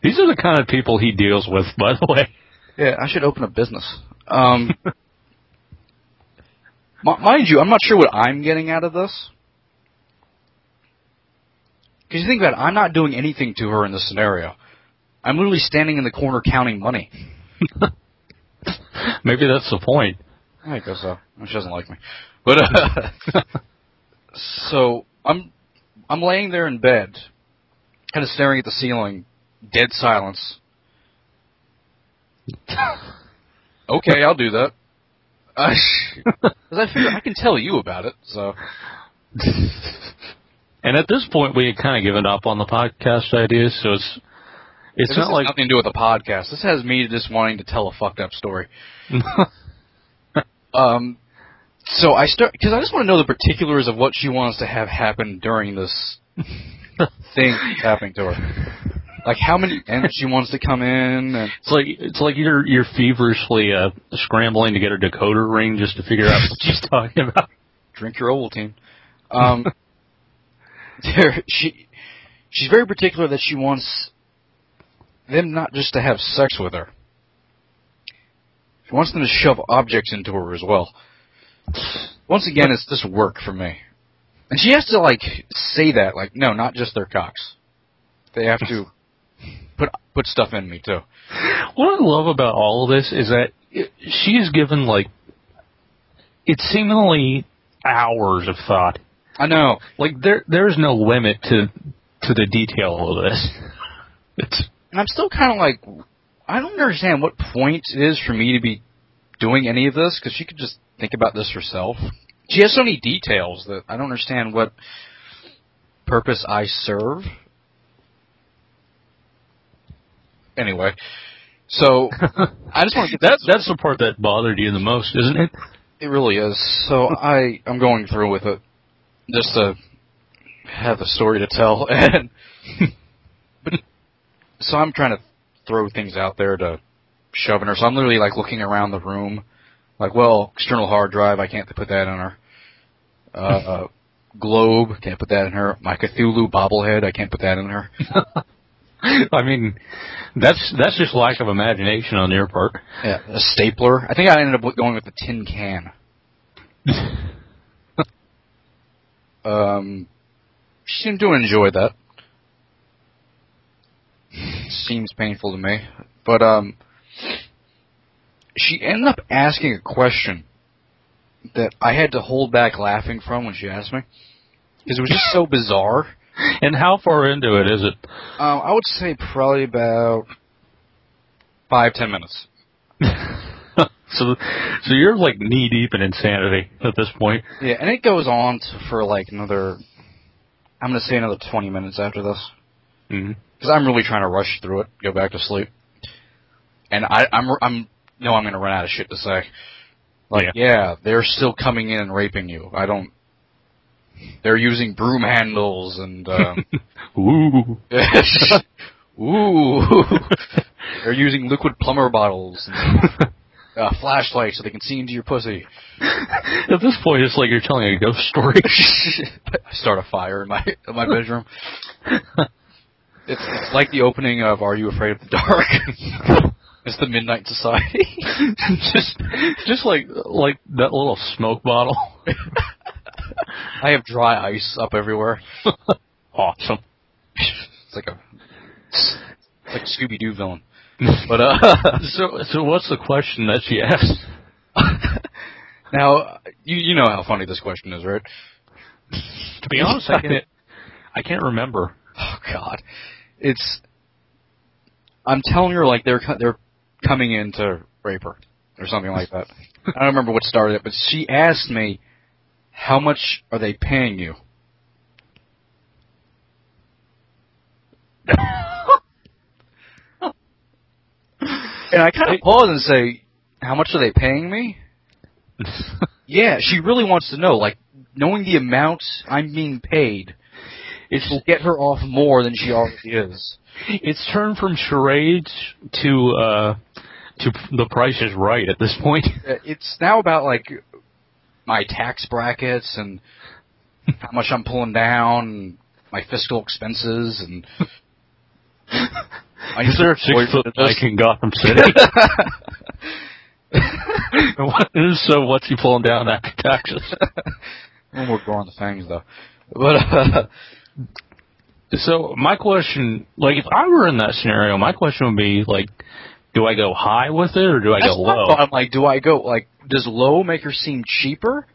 These are the kind of people he deals with, by the way. Yeah, I should open a business. Mind you, I'm not sure what I'm getting out of this. Because you think about it, I'm not doing anything to her in this scenario. I'm literally standing in the corner counting money. Maybe that's the point. I guess so. She doesn't like me. But, so, I'm laying there in bed, kind of staring at the ceiling, dead silence. Okay, I'll do that. Because I figure I can tell you about it, so. And at this point, we had kind of given up on the podcast ideas, so it's not like nothing to do with the podcast. This has me just wanting to tell a fucked up story. So I start because I just want to know the particulars of what she wants to have happen during this thing happening to her. Like how many ends she wants to come in. And it's like you're feverishly scrambling to get a decoder ring just to figure out what she's talking about. Drink your Ovaltine. She's very particular that she wants them not just to have sex with her. She wants them to shove objects into her as well. Once again, it's just work for me. And she has to, like, say that, like, no, not just their cocks. They have to put stuff in me, too. What I love about all of this is that she's given, like, it's seemingly hours of thought. I know. Like, there's no limit to the detail of this. And I'm still kind of like, I don't understand what point it is for me to be doing any of this, because she could just think about this herself. She has so many details that I don't understand what purpose I serve. Anyway, so I just want to get that's the part that bothered you the most, isn't it? It really is. So I'm going through with it just to have a story to tell, and so I'm trying to throw things out there to shove in her. So I'm literally like looking around the room, like, well, external hard drive, I can't put that in her. Globe, can't put that in her. My Cthulhu bobblehead, I can't put that in her. I mean, that's just lack of imagination on your part. Yeah, a stapler. I think I ended up going with the tin can. She seemed to enjoy that. Seems painful to me. But, she ended up asking a question that I had to hold back laughing from when she asked me. Because it was just so bizarre. And how far into it is it? I would say probably about 5-10 minutes. So you're like knee deep in insanity at this point. Yeah, and it goes on for like another, I'm going to say another 20 minutes after this. Because I'm really trying to rush through it, go back to sleep. And I'm going to run out of shit to say. Like, yeah, they're still coming in and raping you. They're using broom handles and, ooh. Ooh. They're using liquid plumber bottles and flashlights so they can see into your pussy. At this point, it's like you're telling a ghost story. I start a fire in my bedroom. It's like the opening of Are You Afraid of the Dark? It's the Midnight Society. just like that little smoke bottle. I have dry ice up everywhere. Awesome. It's like a Scooby-Doo villain. But so what's the question that she asked? Now you know how funny this question is, right? To be honest, I can't remember. Oh God, I'm telling her like they're coming in to rape her or something like that. I don't remember what started it, but she asked me, how much are they paying you? And I kind of pause and say, how much are they paying me? Yeah, she really wants to know. Like, knowing the amount I'm being paid, it will get her off more than she already is. It's turned from charades to The Price is Right at this point. It's now about, like, my tax brackets and how much I'm pulling down, and my fiscal expenses, and Is there a 6-foot bike in Gotham City? So what's he pulling down after taxes? One more go on the fangs, though. But, so my question, like, if I were in that scenario, my question would be, like, do I go high with it or do I go low? I'm like, do I go, like, does low make her seem cheaper?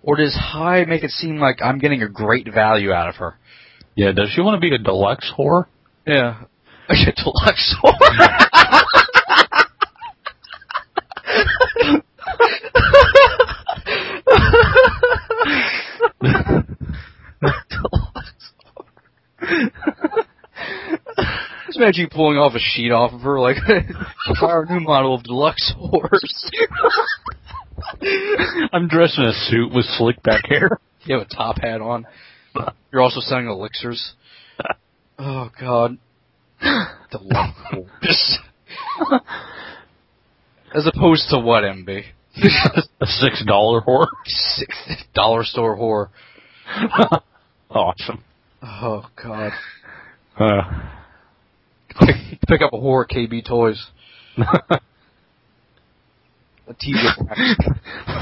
Or does high make it seem like I'm getting a great value out of her? Yeah, does she want to be a deluxe whore? Yeah. A deluxe whore? Just imagine you pulling off a sheet off of her, like, our new model of deluxe horse. I'm dressed in a suit with slick back hair. You have a top hat on. You're also selling elixirs. Oh, God. Deluxe horse. As opposed to what, MB? A $6 whore? $6 store whore. Awesome. Oh, God. Pick up a whore at KB Toys. A TV.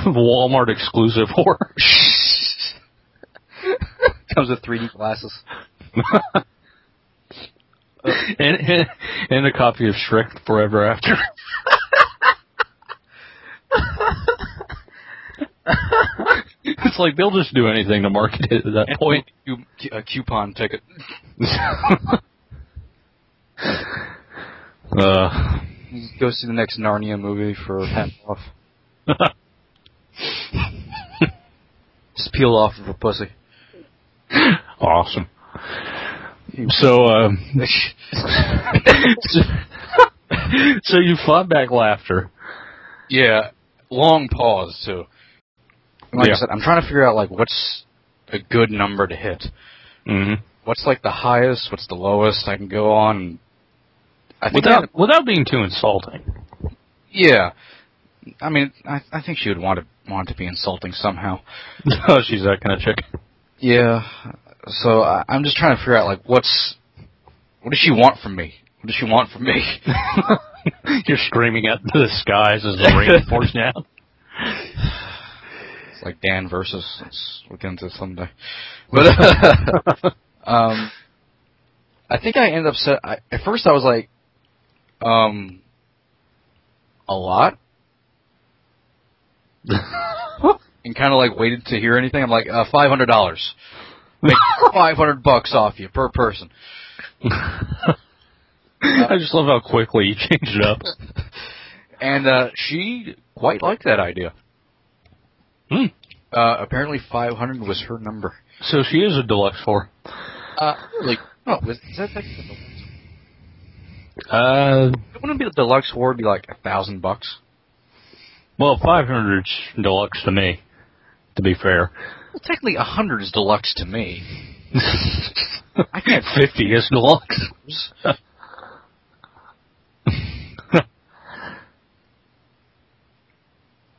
Walmart exclusive whore. Comes with 3D glasses. and a copy of Shrek Forever After. It's like they'll just do anything to market it at that point. A coupon ticket. Go see the next Narnia movie for half off. Just peel off of a pussy. Awesome. So, so you fought back laughter. Yeah, long pause too. Like I said, I'm trying to figure out like what's a good number to hit. Mm-hmm. What's like the highest? What's the lowest I can go on? I think without being too insulting. Yeah, I mean, I think she would want to be insulting somehow. Oh, she's that kind of chick. Yeah. So I'm just trying to figure out like what does she want from me? What does she want from me? You're screaming at the skies as the rain pours down. It's like Dan versus. We'll get into it someday. But I think I ended up at first I was like, a lot, and kind of like waited to hear anything. I'm like, $500. Make $500 off you per person. I just love how quickly you changed it up. And she quite liked that idea. Apparently 500 was her number. So she is a deluxe whore. Really? Oh, is that like the deluxe? Wouldn't it be the deluxe whore be like $1,000? Well, 500's deluxe to me, to be fair. Well, technically 100 is deluxe to me. I can't 50 is deluxe.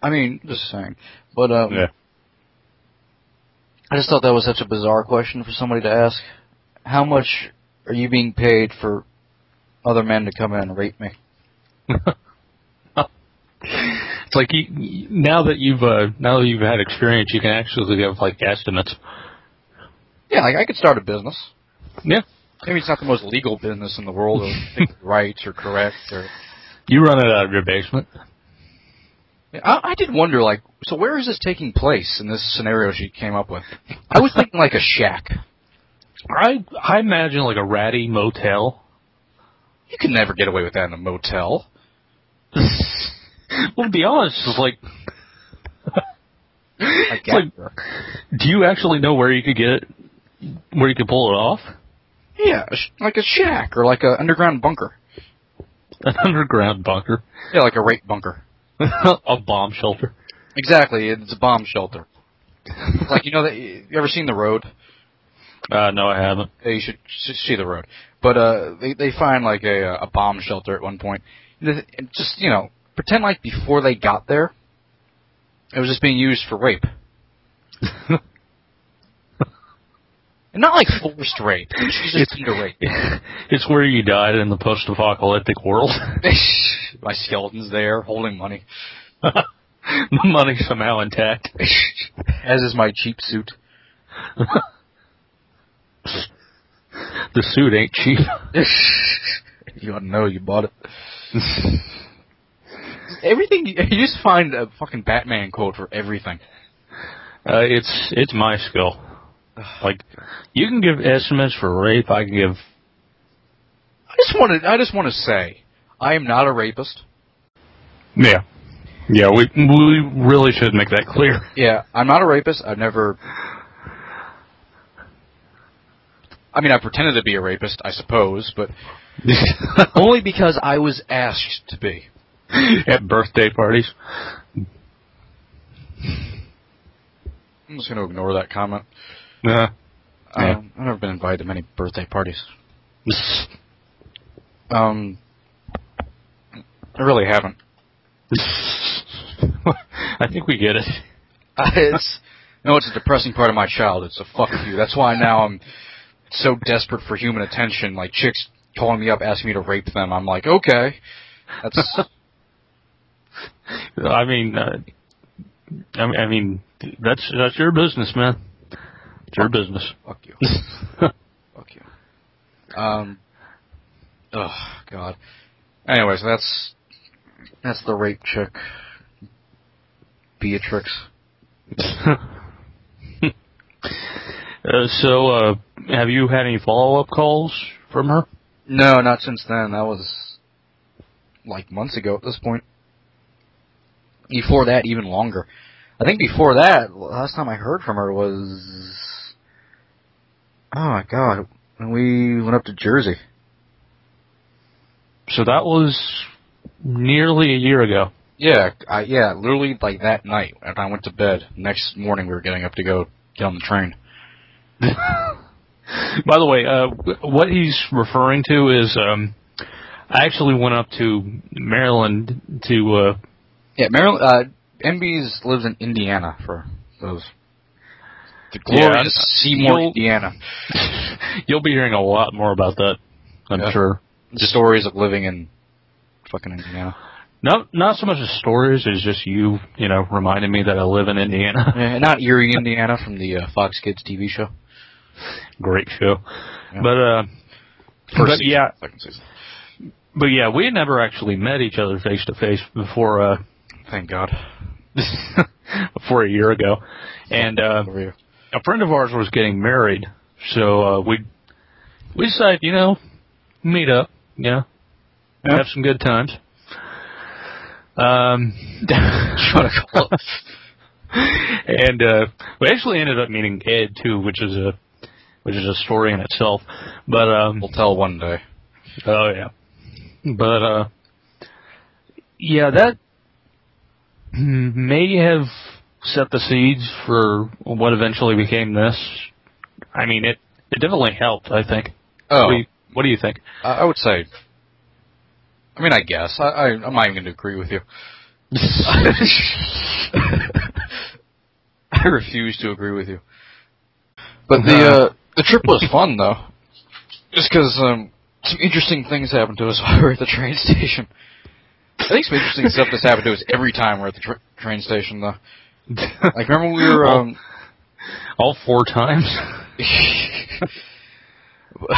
I mean, just saying. But, yeah. I just thought that was such a bizarre question for somebody to ask. How much are you being paid for other men to come in and rape me? It's like now that you've had experience, you can actually give like estimates. Yeah, like I could start a business. Yeah. Maybe it's not the most legal business in the world, or think right or correct, or you run it out of your basement. I did wonder, like, so where is this taking place in this scenario she came up with? I was thinking like a shack. I imagine like a ratty motel. You could never get away with that in a motel. Well, to be honest, it's like, do you actually know where you could get it, where you could pull it off? Yeah, like a shack or like an underground bunker. An underground bunker? Yeah, like a rape bunker. A bomb shelter. Exactly, it's a bomb shelter. Like, you ever seen The Road? No, I haven't. Yeah, you should see The Road. But they find like a bomb shelter at one point. Just, pretend like before they got there, it was just being used for rape. And not like forced rape. She's just into rape. It's where you died in the post-apocalyptic world. My skeleton's there, holding money. The money's somehow intact. As is my cheap suit. The suit ain't cheap. You ought to know you bought it. Everything, you just find a fucking Batman quote for everything. It's my skill. Like, you can give estimates for rape, I can give... I just want to say, I am not a rapist. Yeah. Yeah, we really should make that clear. Yeah, I'm not a rapist. I've never... I mean, I pretended to be a rapist, I suppose, but... only because I was asked to be. At birthday parties. I'm just going to ignore that comment. Yeah. I've never been invited to many birthday parties. I really haven't. I think we get it. It's a depressing part of my childhood, so fuck you. That's why now I'm so desperate for human attention. Like, chicks calling me up, asking me to rape them. I'm like, okay. That's... I mean, that's your business, man. It's your business. Fuck you. Fuck you. Oh God. Anyways, that's the rape chick, Beatrix. So, have you had any follow-up calls from her? No, not since then. That was like months ago at this point. Before that, even longer. I think before that, last time I heard from her was... oh my God, when we went up to Jersey. So that was nearly a year ago. Yeah, literally like that night after I went to bed. Next morning we were getting up to go get on the train. By the way, what he's referring to is I actually went up to Maryland to... yeah, Maryland... MB's lives in Indiana for those... the glorious Seymour, Indiana. You'll be hearing a lot more about that, I'm sure. The stories of living in fucking Indiana. Not so much as stories as just you reminding me that I live in Indiana. Yeah, not Erie, Indiana, from the Fox Kids TV show. Great show. Yeah. But yeah. Second season. But yeah, we had never actually met each other face to face before. Thank God. Before a year ago, and a friend of ours was getting married, so we decided, meet up, have some good times. Shut up. And we actually ended up meeting Ed too, which is a story in itself. But we'll tell one day. Oh yeah. But yeah, that may have set the seeds for what eventually became this. I mean, it definitely helped, I think. Oh. What do you think? I would say... I mean, I guess. I'm not even going to agree with you. I refuse to agree with you. But the trip was fun, though. Just because some interesting things happened to us while we were at the train station. I think some interesting stuff that's happened to us every time we're at the train station, though. Like, remember when we were... all 4 times?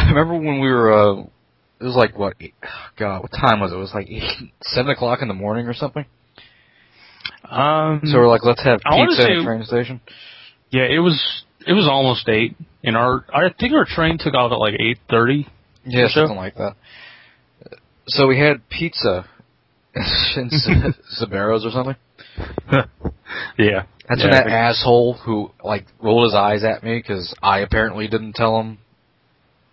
Remember when we were... it was like, what? God, what time was it? It was like 7 o'clock in the morning or something? So we're like, let's have pizza at the train station? Yeah, it was almost 8. And I think our train took off at like 8:30. Yeah, something like that. So we had pizza in Sabero's or something. Yeah. That's when that asshole who, like, rolled his eyes at me because I apparently didn't tell him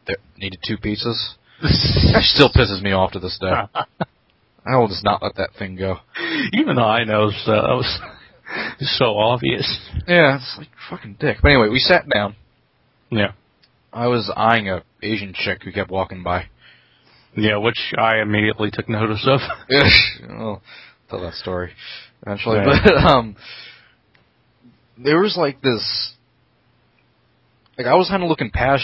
there needed 2 pizzas. That still pisses me off to this day. I will just not let that thing go. Even though I know that was so obvious. Yeah, it's like fucking dick. But anyway, we sat down. Yeah. I was eyeing a Asian chick who kept walking by. Yeah, which I immediately took notice of. I'll tell that story eventually. Right. But there was like this like I was kind of looking past